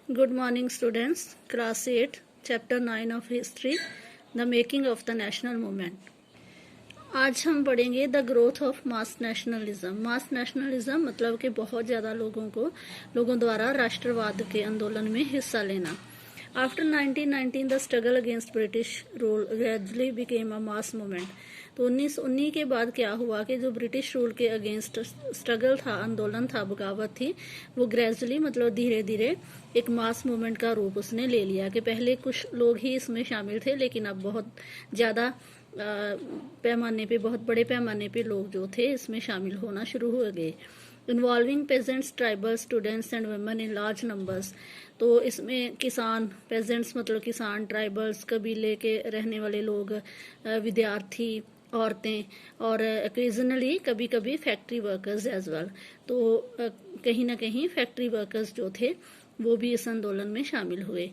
Good morning, students. Class 8, Chapter 9 of History, The Making of the National Movement. आज हम पढ़ेंगे the growth of mass nationalism. Mass nationalism मतलब कि बहुत ज़्यादा लोगों द्वारा राष्ट्रवाद के आंदोलन में हिस्सा लेना। After 1919 the struggle against British rule gradually became a mass movement. तो 1919 के बाद क्या हुआ कि जो ब्रिटिश रूल के अगेंस्ट स्ट्रगल था, आंदोलन था, बगावत थी, वो ग्रेजुअली मतलब धीरे धीरे एक मास मूवमेंट का रूप उसने ले लिया। कि पहले कुछ लोग ही इसमें शामिल थे, लेकिन अब बहुत ज़्यादा पैमाने पे, बहुत बड़े पैमाने पे लोग जो थे इसमें शामिल होना शुरू हो गए। Involving pageants, tribal, students and women in large numbers. तो इसमें किसान, पेजेंट्स मतलब किसान, ट्राइबल्स कबीले के रहने वाले लोग, विद्यार्थी, औरतें और ओकेजनली कभी कभी फैक्ट्री वर्कर्स एज वेल। तो कहीं ना कहीं फैक्ट्री वर्कर्स जो थे वो भी इस आंदोलन में शामिल हुए।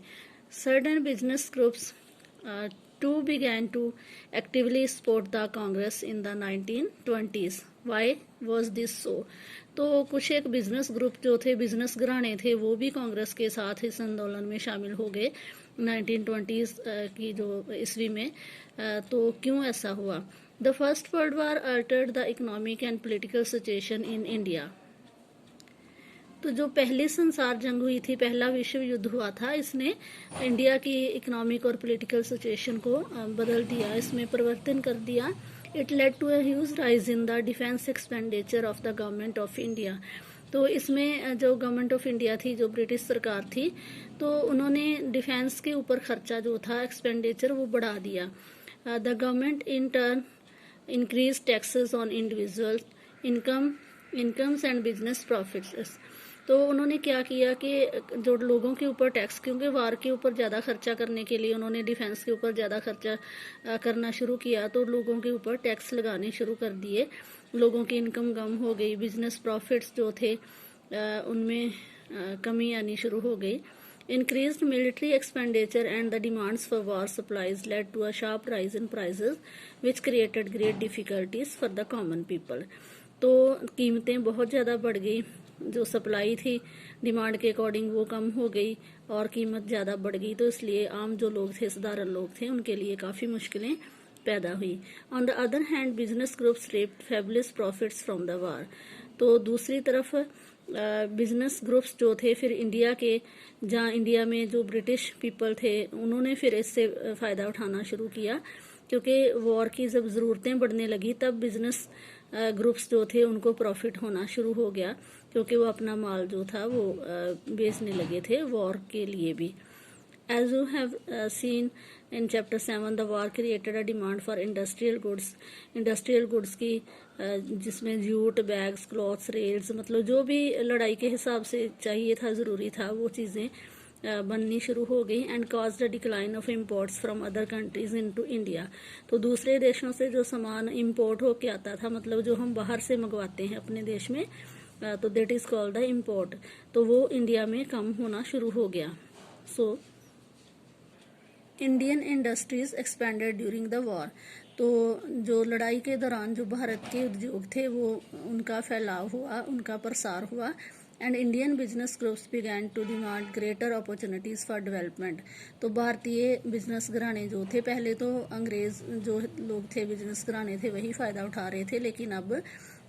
Certain business groups too began to actively support the Congress in the 1920s. Why was this so? तो कुछ एक बिजनेस ग्रुप जो थे, बिजनेस घराने थे, वो भी कांग्रेस के साथ इस आंदोलन में शामिल हो गए 1920s की जो ईस्वी में। तो क्यों ऐसा हुआ? The first world war Altered the economic and political situation in India. तो जो पहली संसार जंग हुई थी, पहला विश्व युद्ध हुआ था, इसने इंडिया की इकोनॉमिक और पॉलिटिकल सिचुएशन को बदल दिया, इसमें परिवर्तन कर दिया। It led to a huge rise in the defence expenditure of the government of India. तो इसमें जो गवर्नमेंट ऑफ इंडिया थी, जो ब्रिटिश सरकार थी, तो उन्होंने डिफेंस के ऊपर खर्चा जो था, एक्सपेंडिचर, वो बढ़ा दिया। The government in turn increase taxes on individual incomes and business profits. तो उन्होंने क्या किया कि जो लोगों के ऊपर टैक्स, क्योंकि वार के ऊपर ज़्यादा खर्चा करने के लिए उन्होंने डिफेंस के ऊपर ज़्यादा खर्चा करना शुरू किया, तो लोगों के ऊपर टैक्स लगाने शुरू कर दिए, लोगों की इनकम कम हो गई, बिजनेस प्रॉफिट्स जो थे उनमें कमी आनी शुरू हो गई। Increased military expenditure and the demands for war supplies led to a sharp rise in prices, which created great difficulties for the common people. तो कीमतें बहुत ज़्यादा बढ़ गई, जो सप्लाई थी डिमांड के अकॉर्डिंग वो कम हो गई और कीमत ज़्यादा बढ़ गई। तो इसलिए आम जो लोग थे, साधारण लोग थे, उनके लिए काफ़ी मुश्किलें पैदा हुई। On the other hand business groups raped fabulous profits from the war. तो दूसरी तरफ बिजनेस ग्रुप्स जो थे फिर इंडिया के, जहाँ इंडिया में जो ब्रिटिश पीपल थे, उन्होंने फिर इससे फ़ायदा उठाना शुरू किया, क्योंकि वॉर की जब ज़रूरतें बढ़ने लगी तब बिजनेस ग्रुप्स जो थे उनको प्रॉफिट होना शुरू हो गया, क्योंकि वो अपना माल जो था वो बेचने लगे थे वॉर के लिए भी। As you have seen in chapter 7, the war created a demand for industrial goods. Industrial goods की जिसमें जूट, बैग्स, क्लॉथ्स, रेल्स, मतलब जो भी लड़ाई के हिसाब से चाहिए था, ज़रूरी था, वो चीज़ें बननी शुरू हो गई। And cause the decline of imports from other countries into India. तो दूसरे देशों से जो सामान इम्पोर्ट होके आता था, मतलब जो हम बाहर से मंगवाते हैं अपने देश में, तो that is called the import. तो वो इंडिया में कम होना शुरू हो गया। So Indian industries expanded during the war. तो जो लड़ाई के दौरान जो भारत के उद्योग थे वो उनका फैलाव हुआ, उनका प्रसार हुआ। And Indian business groups began to demand greater opportunities for development. तो भारतीय बिजनेस घराने जो थे, पहले तो अंग्रेज जो लोग थे, बिजनेस घराने थे, वही फ़ायदा उठा रहे थे, लेकिन अब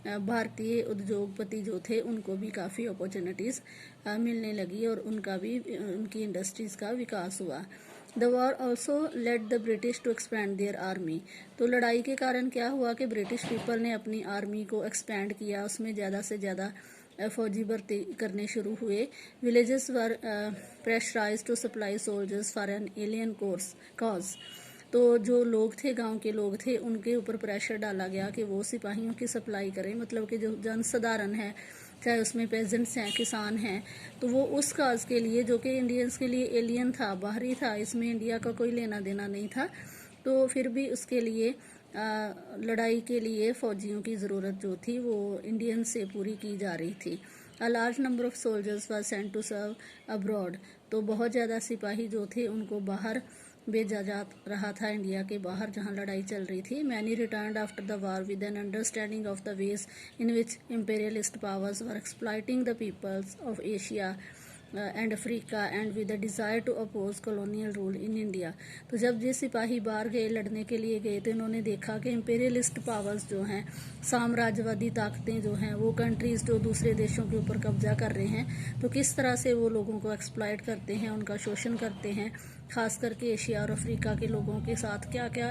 भारतीय उद्योगपति जो थे उनको भी काफ़ी अपॉर्चुनिटीज़ मिलने लगी और उनका भी, उनकी इंडस्ट्रीज़ का विकास हुआ। The war also led the British to expand their army. तो लड़ाई के कारण क्या हुआ कि ब्रिटिश पीपल ने अपनी आर्मी को एक्सपैंड किया, उसमें ज़्यादा से ज़्यादा फौजी भर्ती करने शुरू हुए। Villages were pressurise to supply soldiers for an alien cause. तो जो लोग थे, गांव के लोग थे, उनके ऊपर प्रेशर डाला गया कि वो सिपाहियों की सप्लाई करें, मतलब कि जो जन साधारण है, चाहे उसमें पेजेंट्स हैं, किसान हैं, तो वो उस काज के लिए, जो कि इंडियंस के लिए एलियन था, बाहरी था, इसमें इंडिया का कोई लेना देना नहीं था, तो फिर भी उसके लिए लड़ाई के लिए फौजियों की ज़रूरत जो थी वो इंडियन से पूरी की जा रही थी। A large number of soldiers were sent to serve abroad. तो बहुत ज़्यादा सिपाही जो थे उनको बाहर भेजा जा रहा था, इंडिया के बाहर जहां लड़ाई चल रही थी। Many returned after the war with an understanding of the ways in which imperialist powers were exploiting the peoples of Asia and Africa and with the desire to oppose colonial rule in India. तो जब ये सिपाही बाहर गए, लड़ने के लिए गए, तो इन्होंने देखा कि इम्पेरियलिस्ट पावर्स जो हैं, साम्राज्यवादी ताकतें जो हैं, वो कंट्रीज़ जो दूसरे देशों के ऊपर कब्जा कर रहे हैं, तो किस तरह से वो लोगों को एक्सप्लॉइट करते हैं, उनका शोषण करते हैं, खास करके एशिया और अफ्रीका के लोगों के साथ क्या क्या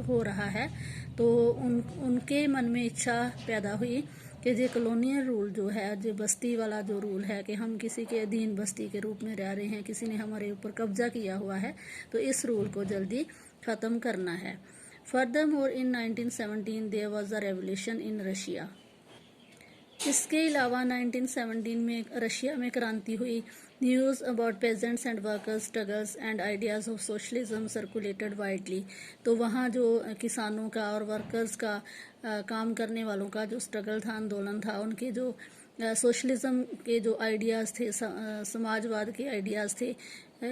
हो रहा है। तो उनके मन में इच्छा पैदा हुई कि जो कॉलोनियल रूल जो है, जो बस्ती वाला जो रूल है कि हम किसी के अधीन बस्ती के रूप में रह रहे हैं, किसी ने हमारे ऊपर कब्जा किया हुआ है, तो इस रूल को जल्दी ख़त्म करना है। Furthermore in 1917 there was a revolution in Russia. इसके अलावा 1917 में रशिया में क्रांति हुई। News about peasants and workers struggles and ideas of socialism circulated widely. तो वहाँ जो किसानों का और वर्कर्स का, काम करने वालों का जो स्ट्रगल था, आंदोलन था, उनके जो सोशलिज्म के जो आइडियाज़ थे, समाजवाद के आइडियाज़ थे,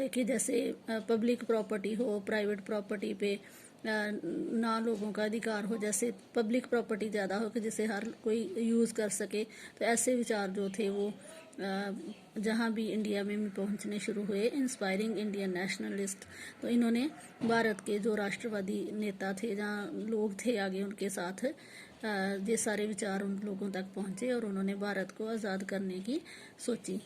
कि जैसे पब्लिक प्रॉपर्टी हो, प्राइवेट प्रॉपर्टी पे ना लोगों का अधिकार हो, जैसे पब्लिक प्रॉपर्टी ज़्यादा हो कि जिसे हर कोई यूज़ कर सके। तो ऐसे विचार जो थे वो जहाँ भी इंडिया में पहुँचने शुरू हुए। Inspiring Indian nationalist. तो इन्होंने भारत के जो राष्ट्रवादी नेता थे, जहाँ लोग थे आगे उनके साथ, ये सारे विचार उन लोगों तक पहुँचे और उन्होंने भारत को आज़ाद करने की सोची।